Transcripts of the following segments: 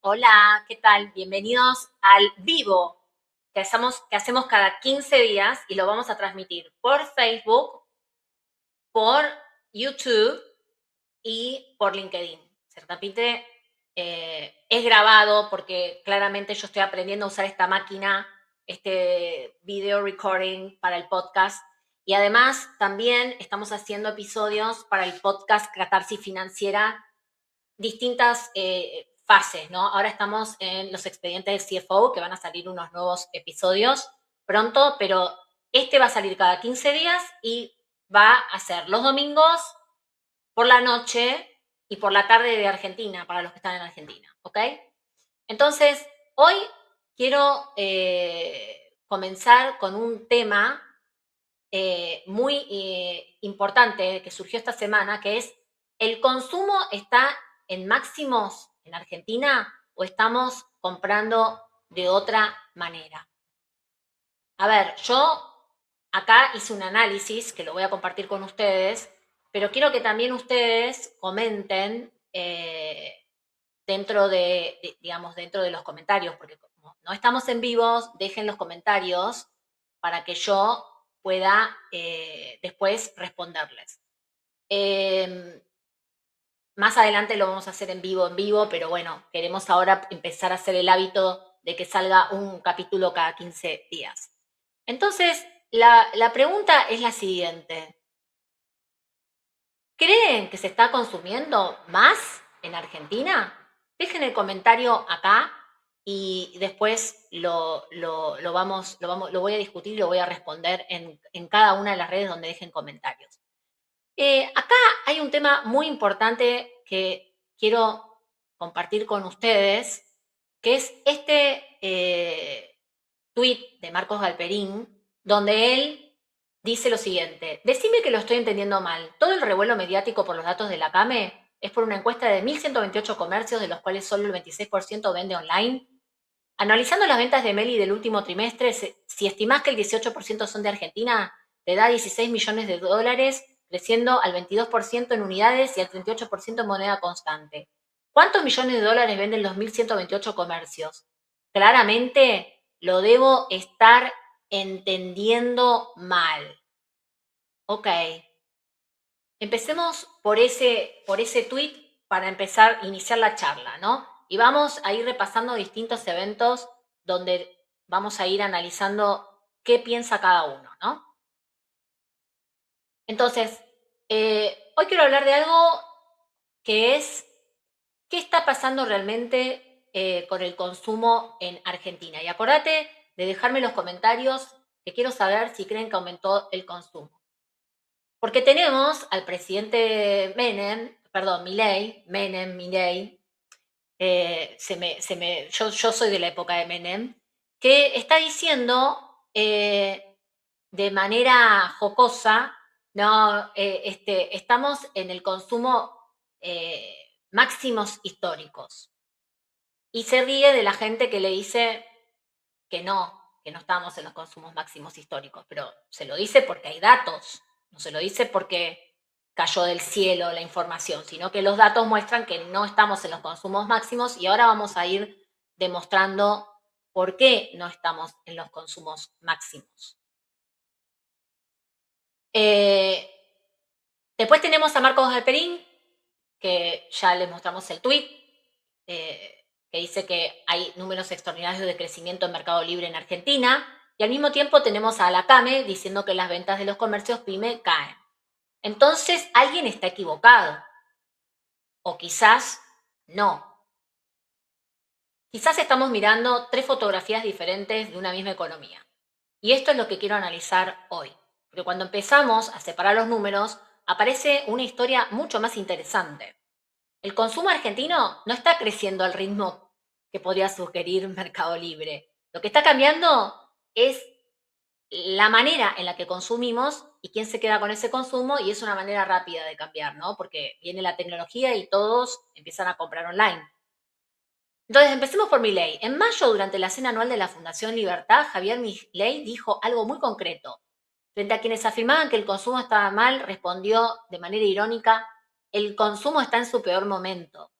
Hola, ¿qué tal? Bienvenidos al vivo que hacemos cada 15 días y lo vamos a transmitir por Facebook, por YouTube y por LinkedIn. Se repite, es grabado porque claramente yo estoy aprendiendo a usar esta máquina, este video recording para el podcast. Y además también estamos haciendo episodios para el podcast Catarsis Financiera, distintas fases, ¿no? Ahora estamos en los expedientes de CFO, que van a salir unos nuevos episodios pronto, pero este va a salir cada 15 días y va a ser los domingos por la noche y por la tarde de Argentina, para los que están en Argentina, ¿ok? Entonces, hoy quiero comenzar con un tema muy importante que surgió esta semana, que es: ¿el consumo está en máximos en Argentina o estamos comprando de otra manera? A ver, yo acá hice un análisis que lo voy a compartir con ustedes, pero quiero que también ustedes comenten digamos, dentro de los comentarios, porque como no estamos en vivos, dejen los comentarios para que yo pueda después responderles. Más adelante lo vamos a hacer en vivo, pero bueno, queremos ahora empezar a hacer el hábito de que salga un capítulo cada 15 días. Entonces, la pregunta es la siguiente. ¿Creen que se está consumiendo más en Argentina? Dejen el comentario acá y después lo voy a discutir y lo voy a responder en cada una de las redes donde dejen comentarios. Acá hay un tema muy importante que quiero compartir con ustedes, que es este tuit de Marcos Galperín, donde él dice lo siguiente: decime que lo estoy entendiendo mal. Todo el revuelo mediático por los datos de la CAME es por una encuesta de 1.128 comercios, de los cuales solo el 26% vende online. Analizando las ventas de Meli del último trimestre, si estimás que el 18% son de Argentina, te da 16 millones de dólares, creciendo al 22% en unidades y al 38% en moneda constante. ¿Cuántos millones de dólares venden los 1.128 comercios? Claramente lo debo estar entendiendo mal. Ok. Empecemos por ese tweet para empezar a iniciar la charla, ¿no? Y vamos a ir repasando distintos eventos donde vamos a ir analizando qué piensa cada uno, ¿no? Entonces, hoy quiero hablar de algo que es: ¿qué está pasando realmente con el consumo en Argentina? Y acordate de dejarme en los comentarios, que quiero saber si creen que aumentó el consumo. Porque tenemos al presidente Milei, yo soy de la época de Menem, que está diciendo de manera jocosa, no, estamos en el consumo máximos históricos. Y se ríe de la gente que le dice que no estamos en los consumos máximos históricos, pero se lo dice porque hay datos, no se lo dice porque cayó del cielo la información, sino que los datos muestran que no estamos en los consumos máximos, y ahora vamos a ir demostrando por qué no estamos en los consumos máximos. Eh, Después tenemos a Marcos Galperín, que ya les mostramos el tuit, que dice que hay números extraordinarios de crecimiento en Mercado Libre en Argentina, y al mismo tiempo tenemos a la CAME diciendo que las ventas de los comercios PYME caen. Entonces, alguien está equivocado, o quizás no. Quizás estamos mirando tres fotografías diferentes de una misma economía. Y esto es lo que quiero analizar hoy. Porque cuando empezamos a separar los números, aparece una historia mucho más interesante. El consumo argentino no está creciendo al ritmo que podría sugerir Mercado Libre. Lo que está cambiando es la manera en la que consumimos y quién se queda con ese consumo, y es una manera rápida de cambiar, ¿no? Porque viene la tecnología y todos empiezan a comprar online. Entonces, empecemos por Milei. En mayo, durante la cena anual de la Fundación Libertad, Javier Milei dijo algo muy concreto. Frente a quienes afirmaban que el consumo estaba mal, respondió de manera irónica: el consumo está en su peor momento,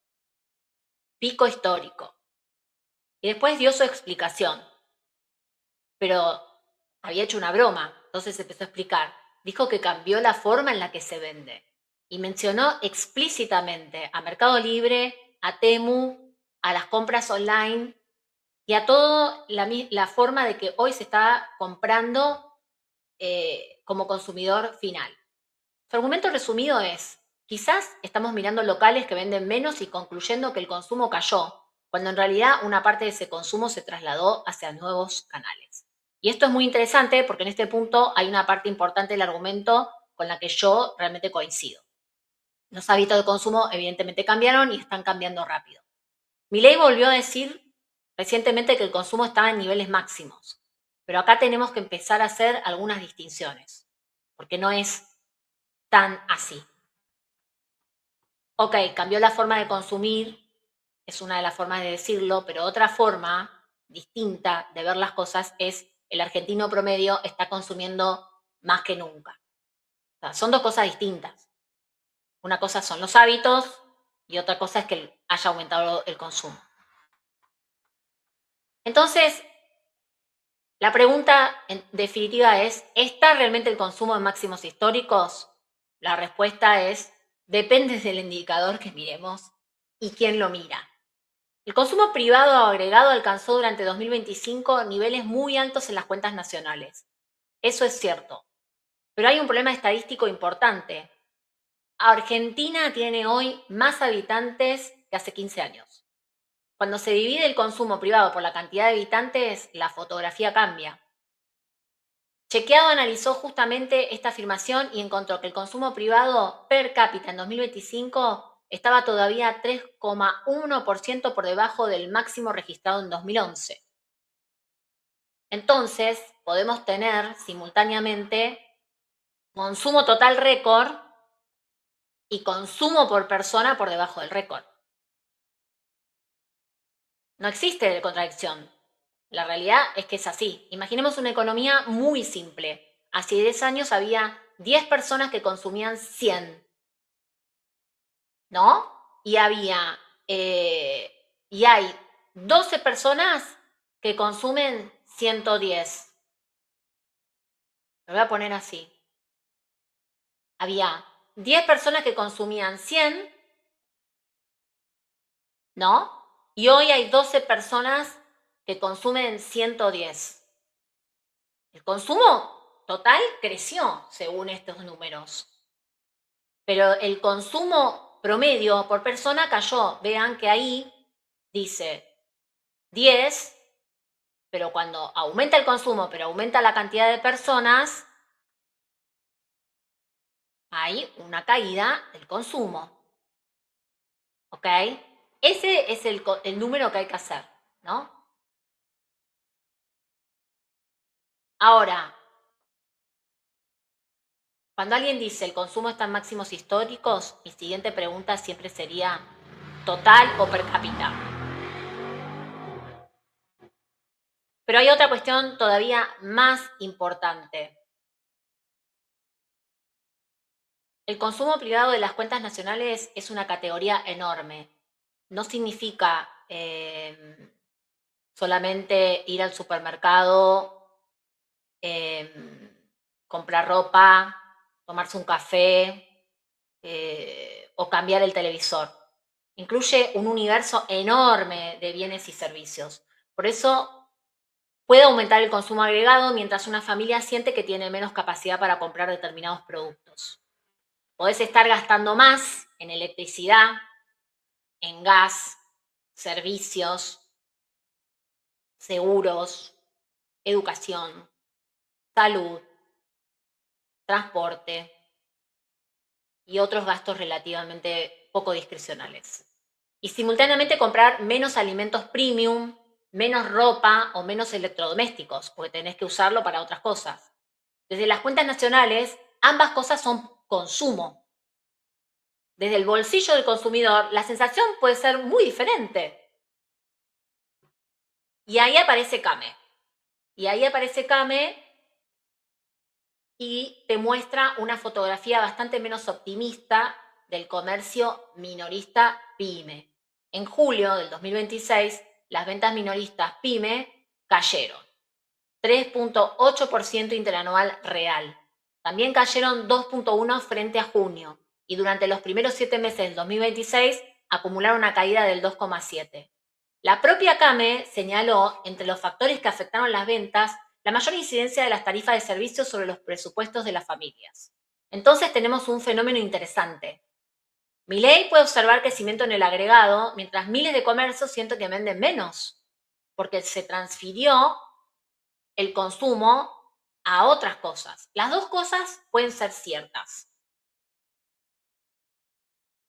pico histórico. Y después dio su explicación, pero había hecho una broma, entonces empezó a explicar. Dijo que cambió la forma en la que se vende y mencionó explícitamente a Mercado Libre, a Temu, a las compras online y a toda la forma de que hoy se está comprando como consumidor final. Su argumento resumido es, quizás estamos mirando locales que venden menos y concluyendo que el consumo cayó, cuando en realidad una parte de ese consumo se trasladó hacia nuevos canales. Y esto es muy interesante porque en este punto hay una parte importante del argumento con la que yo realmente coincido. Los hábitos de consumo evidentemente cambiaron y están cambiando rápido. Milei volvió a decir recientemente que el consumo estaba en niveles máximos, pero acá tenemos que empezar a hacer algunas distinciones, porque no es tan así. Ok, cambió la forma de consumir, es una de las formas de decirlo, pero otra forma distinta de ver las cosas es el argentino promedio está consumiendo más que nunca. O sea, son dos cosas distintas. Una cosa son los hábitos y otra cosa es que haya aumentado el consumo. Entonces, la pregunta en definitiva es, ¿está realmente el consumo en máximos históricos? La respuesta es, depende del indicador que miremos y quién lo mira. El consumo privado agregado alcanzó durante 2025 niveles muy altos en las cuentas nacionales. Eso es cierto. Pero hay un problema estadístico importante. Argentina tiene hoy más habitantes que hace 15 años. Cuando se divide el consumo privado por la cantidad de habitantes, la fotografía cambia. Chequeado analizó justamente esta afirmación y encontró que el consumo privado per cápita en 2025 estaba todavía 3,1% por debajo del máximo registrado en 2011. Entonces, podemos tener simultáneamente consumo total récord y consumo por persona por debajo del récord. No existe contradicción. La realidad es que es así. Imaginemos una economía muy simple. Hace 10 años había 10 personas que consumían 100, ¿no? Y y hay 12 personas que consumen 110. Lo voy a poner así. Había 10 personas que consumían 100, ¿no? Y hoy hay 12 personas que consumen 110. El consumo total creció según estos números, pero el consumo promedio por persona cayó. Vean que ahí dice 10, pero cuando aumenta el consumo, pero aumenta la cantidad de personas, hay una caída del consumo. ¿Ok? Ese es el número que hay que hacer, ¿no? Ahora, cuando alguien dice el consumo está en máximos históricos, mi siguiente pregunta siempre sería total o per cápita. Pero hay otra cuestión todavía más importante. El consumo privado de las cuentas nacionales es una categoría enorme. No significa solamente ir al supermercado, comprar ropa, tomarse un café o cambiar el televisor. Incluye un universo enorme de bienes y servicios. Por eso puede aumentar el consumo agregado mientras una familia siente que tiene menos capacidad para comprar determinados productos. Podés estar gastando más en electricidad, en gas, servicios, seguros, educación, salud, transporte y otros gastos relativamente poco discrecionales. Y simultáneamente comprar menos alimentos premium, menos ropa o menos electrodomésticos, porque tenés que usarlo para otras cosas. Desde las cuentas nacionales, ambas cosas son consumo. Desde el bolsillo del consumidor, la sensación puede ser muy diferente. Y ahí aparece Came. Y te muestra una fotografía bastante menos optimista del comercio minorista PYME. En julio del 2026, las ventas minoristas PYME cayeron 3,8% interanual real. También cayeron 2,1% frente a junio y durante los primeros 7 meses del 2026 acumularon una caída del 2,7%. La propia CAME señaló entre los factores que afectaron las ventas la mayor incidencia de las tarifas de servicios sobre los presupuestos de las familias. Entonces tenemos un fenómeno interesante. Milei puede observar crecimiento en el agregado, mientras miles de comercios sienten que venden menos, porque se transfirió el consumo a otras cosas. Las dos cosas pueden ser ciertas.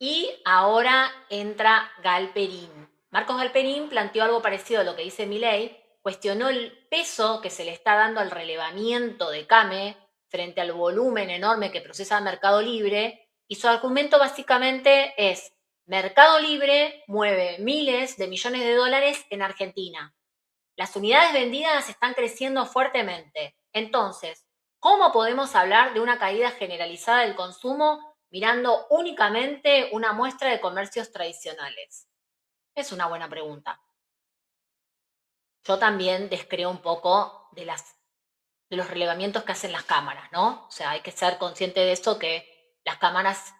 Y ahora entra Galperín. Marcos Galperín planteó algo parecido a lo que dice Milei, cuestionó el peso que se le está dando al relevamiento de CAME frente al volumen enorme que procesa Mercado Libre, y su argumento básicamente es: Mercado Libre mueve miles de millones de dólares en Argentina. Las unidades vendidas están creciendo fuertemente. Entonces, ¿cómo podemos hablar de una caída generalizada del consumo mirando únicamente una muestra de comercios tradicionales? Es una buena pregunta. Yo también descreo un poco de los relevamientos que hacen las cámaras, ¿no? O sea, hay que ser consciente de eso, que las cámaras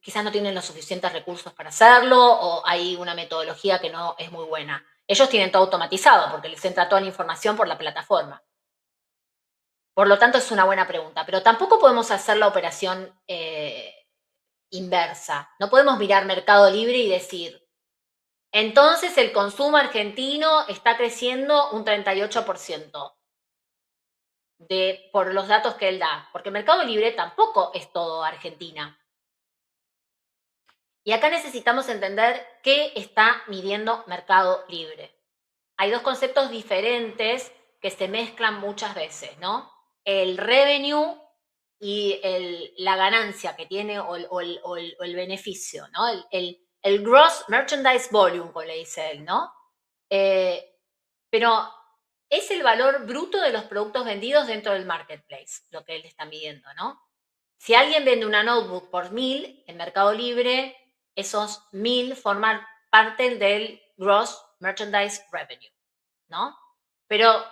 quizás no tienen los suficientes recursos para hacerlo, o hay una metodología que no es muy buena. Ellos tienen todo automatizado porque les entra toda la información por la plataforma. Por lo tanto, es una buena pregunta, pero tampoco podemos hacer la operación inversa. No podemos mirar Mercado Libre y decir, entonces el consumo argentino está creciendo un 38% por los datos que él da, porque Mercado Libre tampoco es todo Argentina. Y acá necesitamos entender qué está midiendo Mercado Libre. Hay dos conceptos diferentes que se mezclan muchas veces, ¿no? El revenue y la ganancia que tiene o el beneficio, ¿no? El gross merchandise volume, como le dice él, ¿no? Pero es el valor bruto de los productos vendidos dentro del marketplace, lo que él está midiendo, ¿no? Si alguien vende una notebook por 1.000 en Mercado Libre, esos 1.000 forman parte del gross merchandise revenue, ¿no? Pero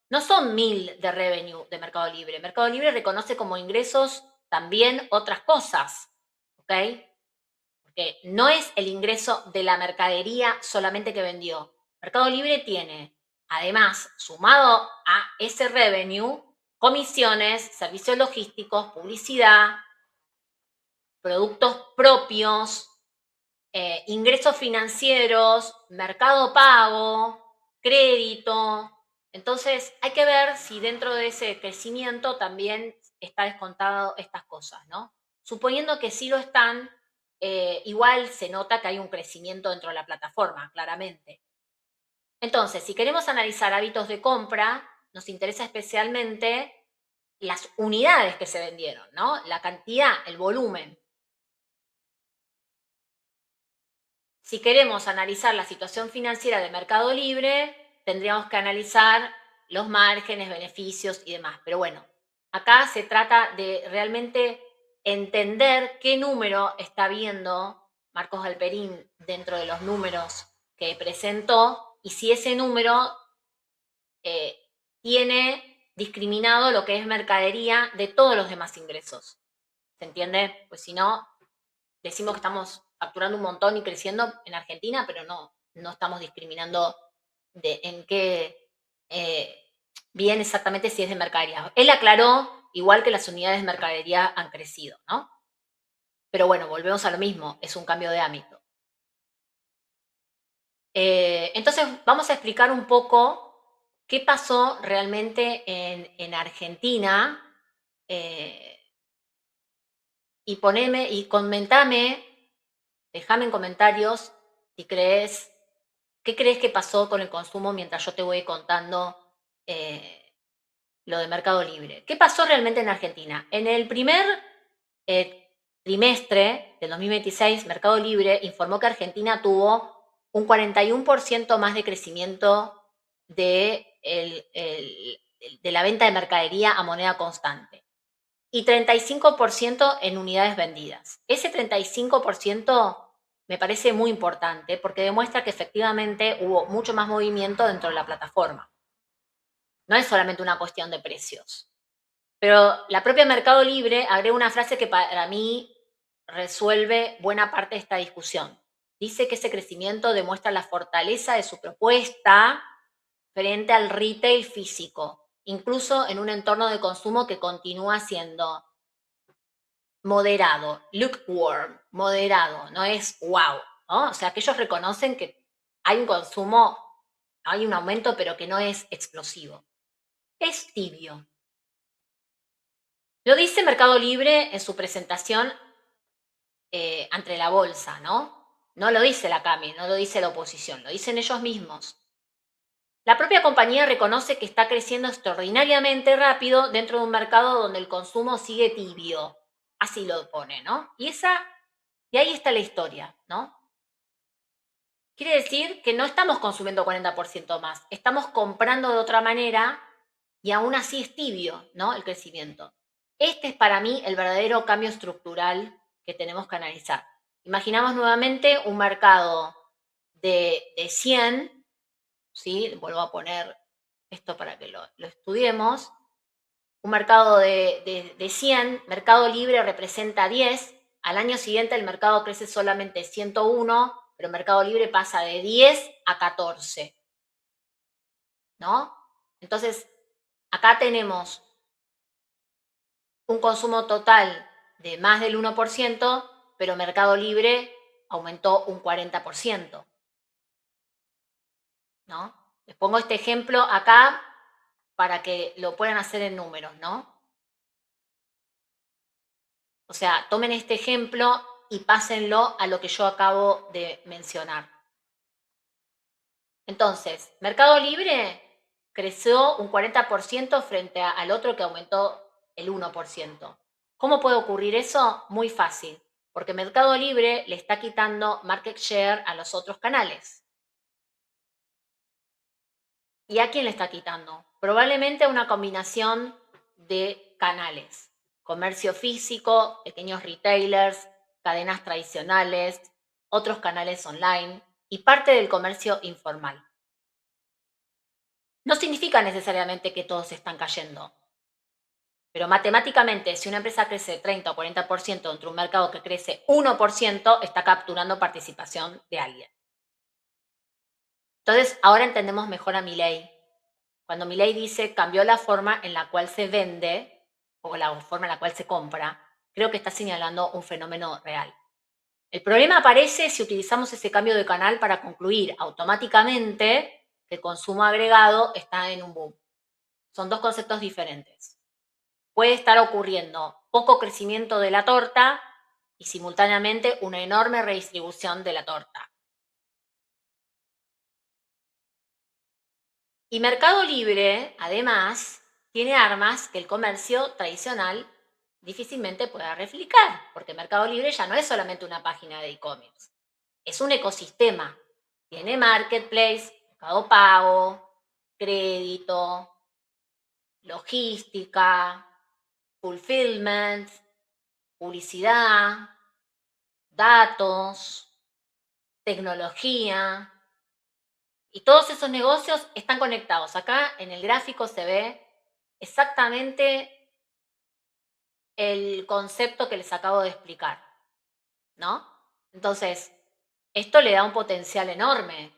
no son 1.000 de revenue de Mercado Libre. Mercado Libre reconoce como ingresos también otras cosas, ¿ok? Porque no es el ingreso de la mercadería solamente que vendió. Mercado Libre tiene, además, sumado a ese revenue, comisiones, servicios logísticos, publicidad, productos propios, ingresos financieros, mercado pago, crédito. Entonces, hay que ver si dentro de ese crecimiento también está descontado estas cosas, ¿no? Suponiendo que sí lo están, igual se nota que hay un crecimiento dentro de la plataforma, claramente. Entonces, si queremos analizar hábitos de compra, nos interesa especialmente las unidades que se vendieron, ¿no? La cantidad, el volumen. Si queremos analizar la situación financiera de Mercado Libre, tendríamos que analizar los márgenes, beneficios y demás. Pero bueno, acá se trata de realmente entender qué número está viendo Marcos Galperín dentro de los números que presentó, y si ese número tiene discriminado lo que es mercadería de todos los demás ingresos. ¿Se entiende? Pues si no, decimos que estamos facturando un montón y creciendo en Argentina, pero no estamos discriminando en qué bien exactamente si es de mercadería. Él aclaró igual que las unidades de mercadería han crecido, ¿no? Pero bueno, volvemos a lo mismo, es un cambio de ámbito. Entonces, vamos a explicar un poco qué pasó realmente en Argentina, y comentame, déjame en comentarios si crees, qué crees que pasó con el consumo mientras yo te voy contando lo de Mercado Libre. ¿Qué pasó realmente en Argentina? En el primer trimestre del 2026, Mercado Libre informó que Argentina tuvo un 41% más de crecimiento de la venta de mercadería a moneda constante y 35% en unidades vendidas. Ese 35% me parece muy importante porque demuestra que efectivamente hubo mucho más movimiento dentro de la plataforma. No es solamente una cuestión de precios. Pero la propia Mercado Libre agrega una frase que para mí resuelve buena parte de esta discusión. Dice que ese crecimiento demuestra la fortaleza de su propuesta frente al retail físico, incluso en un entorno de consumo que continúa siendo moderado, lukewarm, moderado, no es wow, ¿no? O sea, que ellos reconocen que hay un consumo, hay un aumento, pero que no es explosivo. Es tibio. Lo dice Mercado Libre en su presentación ante la bolsa, ¿no? No lo dice la CAMI, no lo dice la oposición, lo dicen ellos mismos. La propia compañía reconoce que está creciendo extraordinariamente rápido dentro de un mercado donde el consumo sigue tibio. Así lo pone, ¿no? Y ahí está la historia, ¿no? Quiere decir que no estamos consumiendo 40% más, estamos comprando de otra manera y aún así es tibio, ¿no? El crecimiento. Este es para mí el verdadero cambio estructural que tenemos que analizar. Imaginamos nuevamente un mercado de 100, ¿sí? Vuelvo a poner esto para que lo estudiemos. Un mercado de 100, Mercado Libre representa 10, al año siguiente el mercado crece solamente 101, pero Mercado Libre pasa de 10 a 14, ¿no? Entonces, acá tenemos un consumo total de más del 1%, pero Mercado Libre aumentó un 40%, ¿no? Les pongo este ejemplo acá para que lo puedan hacer en números, ¿no? O sea, tomen este ejemplo y pásenlo a lo que yo acabo de mencionar. Entonces, Mercado Libre creció un 40% frente al otro que aumentó el 1%. ¿Cómo puede ocurrir eso? Muy fácil, porque Mercado Libre le está quitando market share a los otros canales. ¿Y a quién le está quitando? Probablemente una combinación de canales. Comercio físico, pequeños retailers, cadenas tradicionales, otros canales online y parte del comercio informal. No significa necesariamente que todos están cayendo, pero matemáticamente si una empresa crece 30 o 40% dentro de un mercado que crece 1%, está capturando participación de alguien. Entonces, ahora entendemos mejor a Milei. Cuando Milei dice cambió la forma en la cual se vende o la forma en la cual se compra, creo que está señalando un fenómeno real. El problema aparece si utilizamos ese cambio de canal para concluir automáticamente que el consumo agregado está en un boom. Son dos conceptos diferentes. Puede estar ocurriendo poco crecimiento de la torta y simultáneamente una enorme redistribución de la torta. Y Mercado Libre, además, tiene armas que el comercio tradicional difícilmente pueda replicar, porque Mercado Libre ya no es solamente una página de e-commerce, es un ecosistema. Tiene marketplace, Mercado Pago, crédito, logística, fulfillment, publicidad, datos, tecnología, y todos esos negocios están conectados. Acá en el gráfico se ve exactamente el concepto que les acabo de explicar, ¿no? Entonces, esto le da un potencial enorme,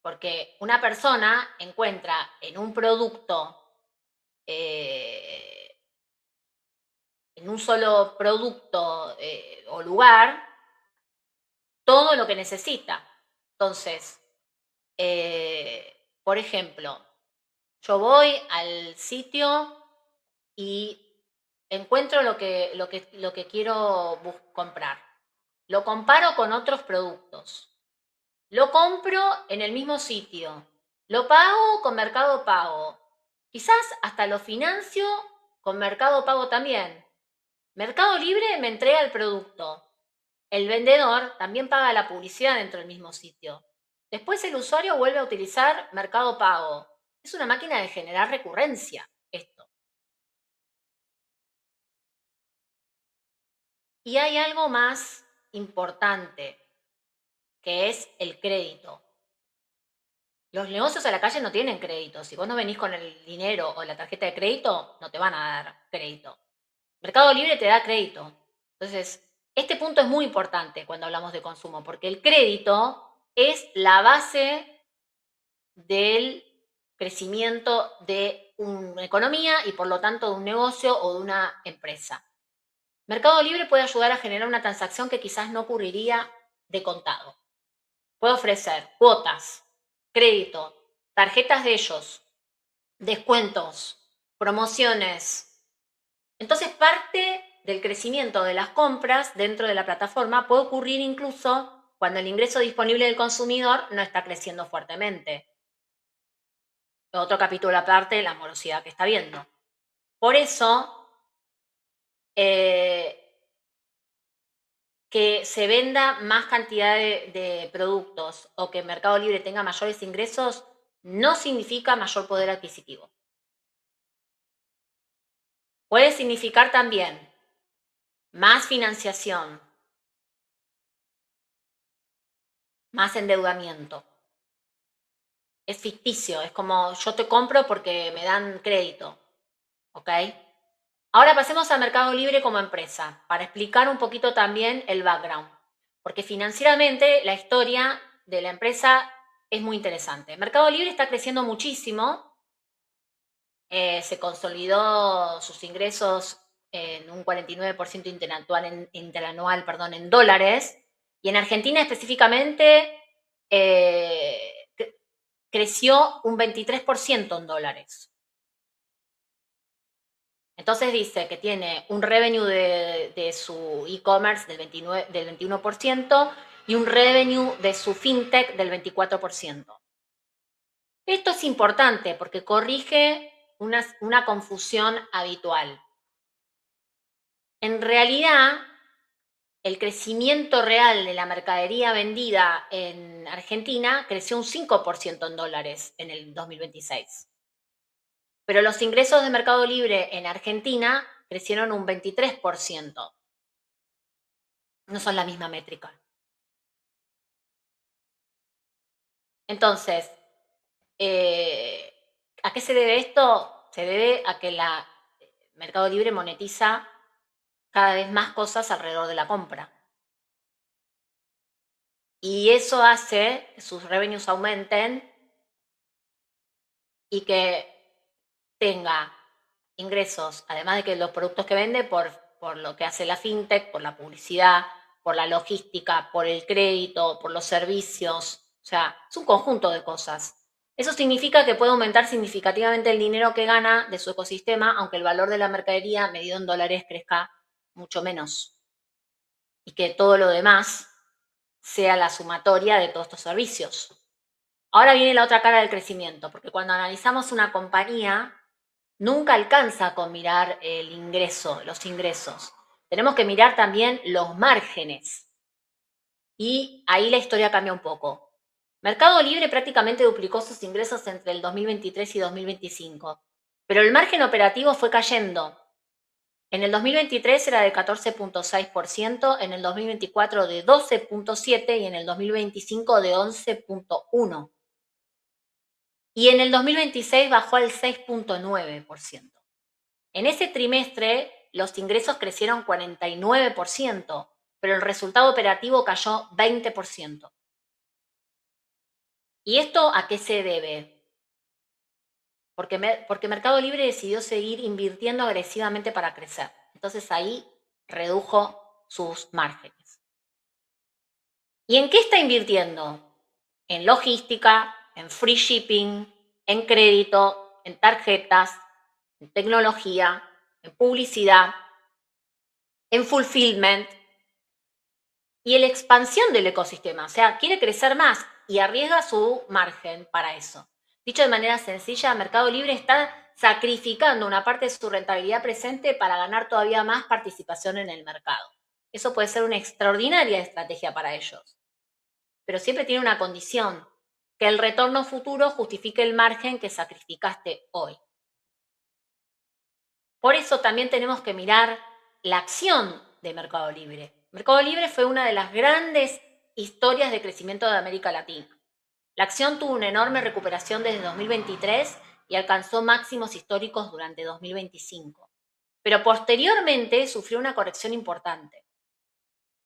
porque una persona encuentra en un producto, en un solo producto o lugar, todo lo que necesita. Entonces, por ejemplo, yo voy al sitio y encuentro lo que quiero comprar. Lo comparo con otros productos. Lo compro en el mismo sitio. Lo pago con Mercado Pago. Quizás hasta lo financio con Mercado Pago también. Mercado Libre me entrega el producto. El vendedor también paga la publicidad dentro del mismo sitio. Después el usuario vuelve a utilizar Mercado Pago. Es una máquina de generar recurrencia esto. Y hay algo más importante que es el crédito. Los negocios a la calle no tienen crédito. Si vos no venís con el dinero o la tarjeta de crédito, no te van a dar crédito. Mercado Libre te da crédito. Entonces, este punto es muy importante cuando hablamos de consumo, porque el crédito es la base del crecimiento de una economía y por lo tanto de un negocio o de una empresa. Mercado Libre puede ayudar a generar una transacción que quizás no ocurriría de contado. Puede ofrecer cuotas, crédito, tarjetas de ellos, descuentos, promociones. Entonces, parte del crecimiento de las compras dentro de la plataforma puede ocurrir incluso cuando el ingreso disponible del consumidor no está creciendo fuertemente. Otro capítulo aparte, la morosidad que está viendo. Por eso, que se venda más cantidad de productos o que Mercado Libre tenga mayores ingresos no significa mayor poder adquisitivo. Puede significar también más financiación, más endeudamiento. Es ficticio, es como yo te compro porque me dan crédito, ¿ok? Ahora pasemos a Mercado Libre como empresa, para explicar un poquito también el background, porque financieramente la historia de la empresa es muy interesante. Mercado Libre está creciendo muchísimo, se consolidó sus ingresos en un 49% interanual, en dólares, y en Argentina específicamente creció un 23% en dólares. Entonces dice que tiene un revenue de su e-commerce del 21% y un revenue de su fintech del 24%. Esto es importante porque corrige una confusión habitual. En realidad, el crecimiento real de la mercadería vendida en Argentina creció un 5% en dólares en el 2026. Pero los ingresos de Mercado Libre en Argentina crecieron un 23%. No son la misma métrica. Entonces, ¿a qué se debe esto? Se debe a que Mercado Libre monetiza cada vez más cosas alrededor de la compra. Y eso hace que sus revenues aumenten y que tenga ingresos, además de que los productos que vende, por lo que hace la fintech, por la publicidad, por la logística, por el crédito, por los servicios. O sea, es un conjunto de cosas. Eso significa que puede aumentar significativamente el dinero que gana de su ecosistema, aunque el valor de la mercadería medido en dólares crezca mucho menos. Y que todo lo demás sea la sumatoria de todos estos servicios. Ahora viene la otra cara del crecimiento, porque cuando analizamos una compañía, nunca alcanza con mirar el ingreso, los ingresos. Tenemos que mirar también los márgenes. Y ahí la historia cambia un poco. Mercado Libre prácticamente duplicó sus ingresos entre el 2023 y 2025, pero el margen operativo fue cayendo. En el 2023 era de 14.6%, en el 2024 de 12.7% y en el 2025 de 11.1%. Y en el 2026 bajó al 6.9%. En ese trimestre los ingresos crecieron 49%, pero el resultado operativo cayó 20%. ¿Y esto a qué se debe? Porque Mercado Libre decidió seguir invirtiendo agresivamente para crecer. Entonces ahí redujo sus márgenes. ¿Y en qué está invirtiendo? En logística, en free shipping, en crédito, en tarjetas, en tecnología, en publicidad, en fulfillment y en la expansión del ecosistema. O sea, quiere crecer más y arriesga su margen para eso. Dicho de manera sencilla, Mercado Libre está sacrificando una parte de su rentabilidad presente para ganar todavía más participación en el mercado. Eso puede ser una extraordinaria estrategia para ellos. Pero siempre tiene una condición, que el retorno futuro justifique el margen que sacrificaste hoy. Por eso también tenemos que mirar la acción de Mercado Libre. Mercado Libre fue una de las grandes historias de crecimiento de América Latina. La acción tuvo una enorme recuperación desde 2023 y alcanzó máximos históricos durante 2025. Pero posteriormente sufrió una corrección importante.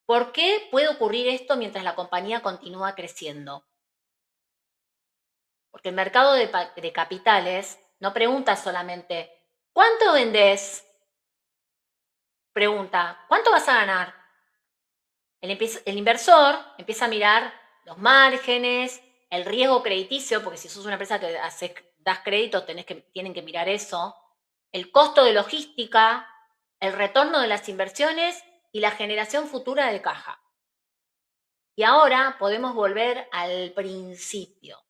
¿Por qué puede ocurrir esto mientras la compañía continúa creciendo? Porque el mercado de capitales no pregunta solamente ¿cuánto vendés? Pregunta ¿cuánto vas a ganar? El inversor empieza a mirar los márgenes, el riesgo crediticio, porque si sos una empresa que das créditos tienen que mirar eso, el costo de logística, el retorno de las inversiones y la generación futura de caja. Y ahora podemos volver al principio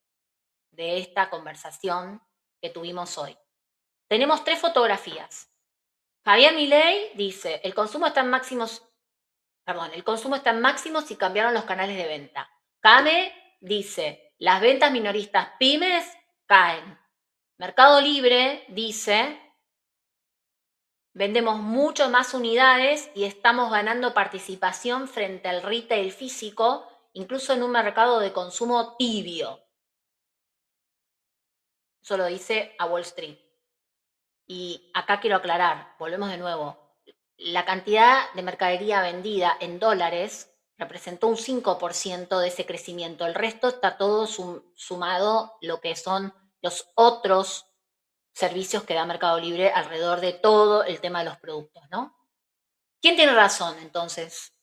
de esta conversación que tuvimos hoy. Tenemos 3 fotografías. Javier Milei dice, el consumo está en máximos y cambiaron los canales de venta. Came dice, las ventas minoristas pymes caen. Mercado Libre dice, vendemos mucho más unidades y estamos ganando participación frente al retail físico, incluso en un mercado de consumo tibio. Eso lo dice a Wall Street. Y acá quiero aclarar, volvemos de nuevo, la cantidad de mercadería vendida en dólares representó un 5% de ese crecimiento. El resto está todo sumado lo que son los otros servicios que da Mercado Libre alrededor de todo el tema de los productos, ¿no? ¿Quién tiene razón entonces?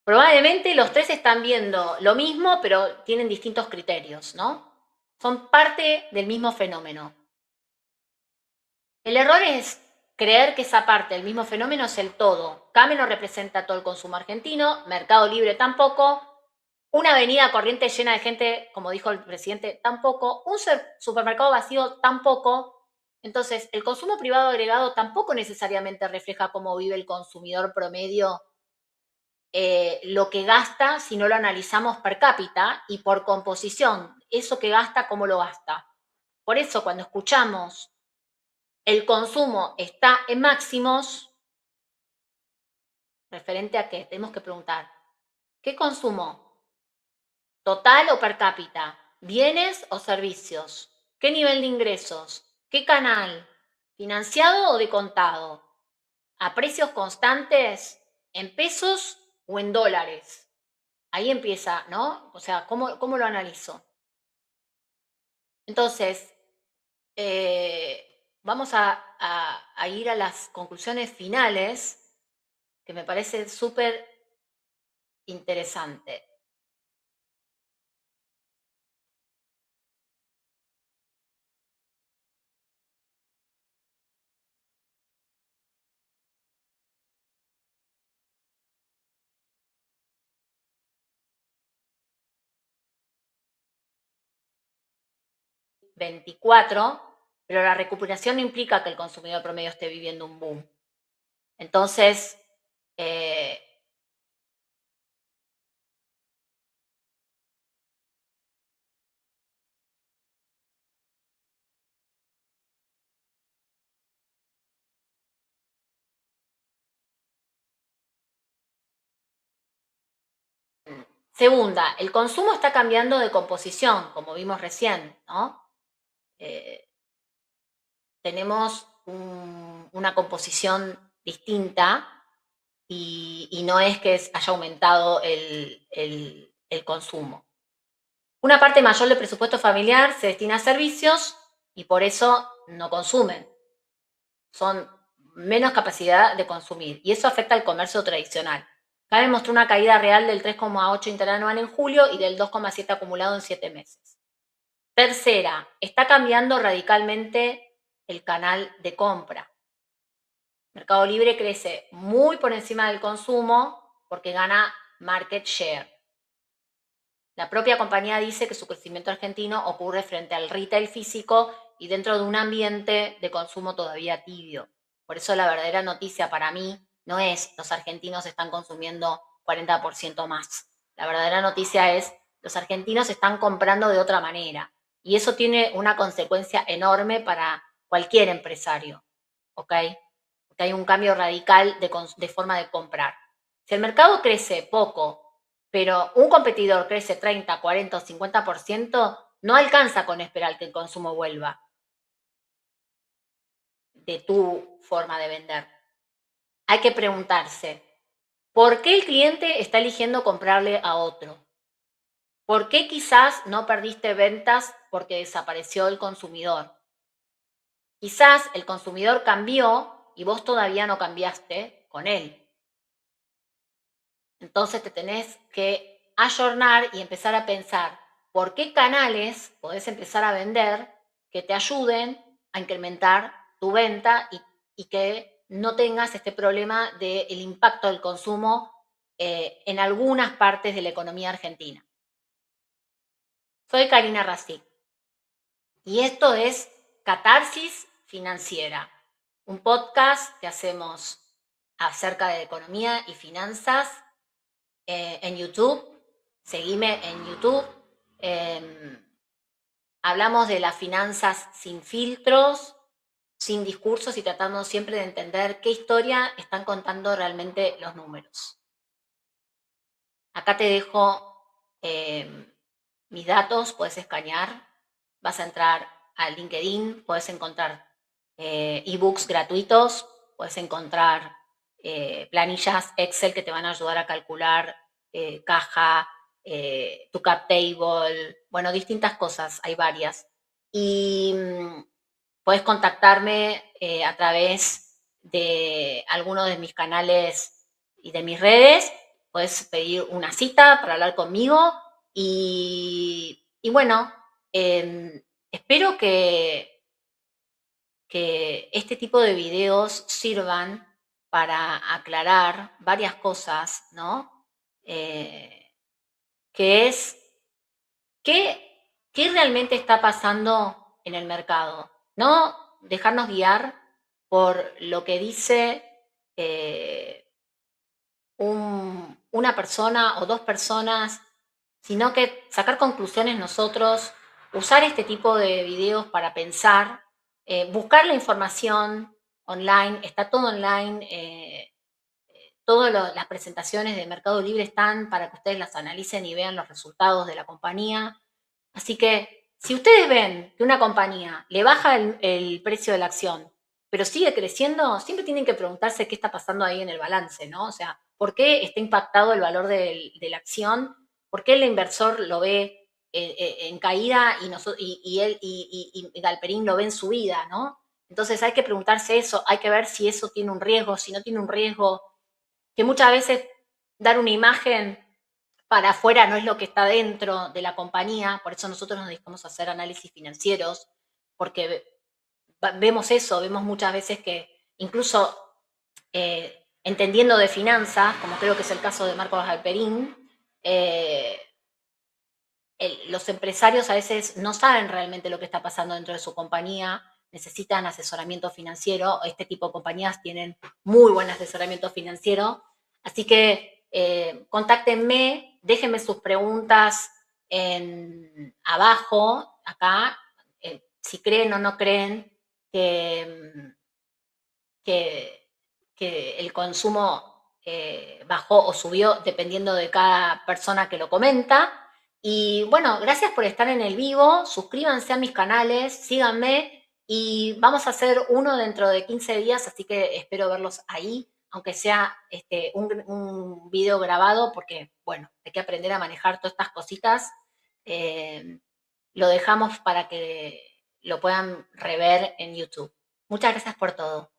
Probablemente los 3 están viendo lo mismo, pero tienen distintos criterios, ¿no? Son parte del mismo fenómeno. El error es creer que esa parte del mismo fenómeno es el todo. Came no representa todo el consumo argentino, Mercado Libre tampoco, una avenida corriente llena de gente, como dijo el presidente, tampoco, un supermercado vacío tampoco. Entonces, el consumo privado agregado tampoco necesariamente refleja cómo vive el consumidor promedio, lo que gasta si no lo analizamos per cápita y por composición, eso que gasta, cómo lo gasta. Por eso, cuando escuchamos el consumo está en máximos, referente a qué, tenemos que preguntar, ¿qué consumo? ¿Total o per cápita? ¿Bienes o servicios? ¿Qué nivel de ingresos? ¿Qué canal? ¿Financiado o de contado? ¿A precios constantes? ¿En pesos o en dólares? Ahí empieza, ¿no? O sea, ¿cómo lo analizo? Entonces, vamos a ir a las conclusiones finales, que me parece súper interesante. ...24, pero la recuperación no implica que el consumidor promedio esté viviendo un boom. Entonces, segunda, el consumo está cambiando de composición, como vimos recién, ¿no? Tenemos una composición distinta y no es que haya aumentado el consumo. Una parte mayor del presupuesto familiar se destina a servicios y por eso no consumen. Son menos capacidad de consumir y eso afecta al comercio tradicional. Came mostró una caída real del 3,8 interanual en julio y del 2,7 acumulado en 7 meses. Tercera, está cambiando radicalmente el canal de compra. Mercado Libre crece muy por encima del consumo porque gana market share. La propia compañía dice que su crecimiento argentino ocurre frente al retail físico y dentro de un ambiente de consumo todavía tibio. Por eso la verdadera noticia para mí no es los argentinos están consumiendo 40% más. La verdadera noticia es los argentinos están comprando de otra manera. Y eso tiene una consecuencia enorme para cualquier empresario, ¿ok? Porque hay un cambio radical de forma de comprar. Si el mercado crece poco, pero un competidor crece 30, 40 o 50%, no alcanza con esperar que el consumo vuelva de tu forma de vender. Hay que preguntarse, ¿por qué el cliente está eligiendo comprarle a otro? ¿Por qué quizás no perdiste ventas porque desapareció el consumidor? Quizás el consumidor cambió y vos todavía no cambiaste con él. Entonces te tenés que ayornar y empezar a pensar por qué canales podés empezar a vender que te ayuden a incrementar tu venta y que no tengas este problema del impacto del consumo en algunas partes de la economía argentina. Soy Karina Racic y esto es Catarsis Financiera, un podcast que hacemos acerca de economía y finanzas en YouTube. Seguime en YouTube. Hablamos de las finanzas sin filtros, sin discursos y tratando siempre de entender qué historia están contando realmente los números. Acá te dejo mis datos, puedes escanear, vas a entrar a LinkedIn, puedes encontrar ebooks gratuitos, puedes encontrar planillas Excel que te van a ayudar a calcular caja, tu cap table, bueno, distintas cosas, hay varias. Y puedes contactarme a través de alguno de mis canales y de mis redes, puedes pedir una cita para hablar conmigo y bueno, espero que este tipo de videos sirvan para aclarar varias cosas, ¿no? Que es qué realmente está pasando en el mercado. No dejarnos guiar por lo que dice una persona o dos personas, sino que sacar conclusiones nosotros, usar este tipo de videos para pensar, buscar la información online, está todo online, todas las presentaciones de Mercado Libre están para que ustedes las analicen y vean los resultados de la compañía. Así que si ustedes ven que una compañía le baja el precio de la acción, pero sigue creciendo, siempre tienen que preguntarse qué está pasando ahí en el balance, ¿no? O sea, ¿por qué está impactado el valor de la acción? ¿Por qué el inversor lo ve en caída y él y Galperín lo ve en subida, ¿no? Entonces hay que preguntarse eso, hay que ver si eso tiene un riesgo, si no tiene un riesgo, que muchas veces dar una imagen para afuera no es lo que está dentro de la compañía, por eso nosotros nos dedicamos a hacer análisis financieros, porque vemos eso, vemos muchas veces que incluso entendiendo de finanzas, como creo que es el caso de Marcos Galperín, los empresarios a veces no saben realmente lo que está pasando dentro de su compañía, necesitan asesoramiento financiero, este tipo de compañías tienen muy buen asesoramiento financiero, así que contáctenme, déjenme sus preguntas abajo, acá, si creen o no creen que, que el consumo bajó o subió dependiendo de cada persona que lo comenta. Y bueno, gracias por estar en el vivo, suscríbanse a mis canales, síganme y vamos a hacer uno dentro de 15 días, así que espero verlos ahí, aunque sea un video grabado, porque bueno, hay que aprender a manejar todas estas cositas. Lo dejamos para que lo puedan rever en YouTube. Muchas gracias por todo.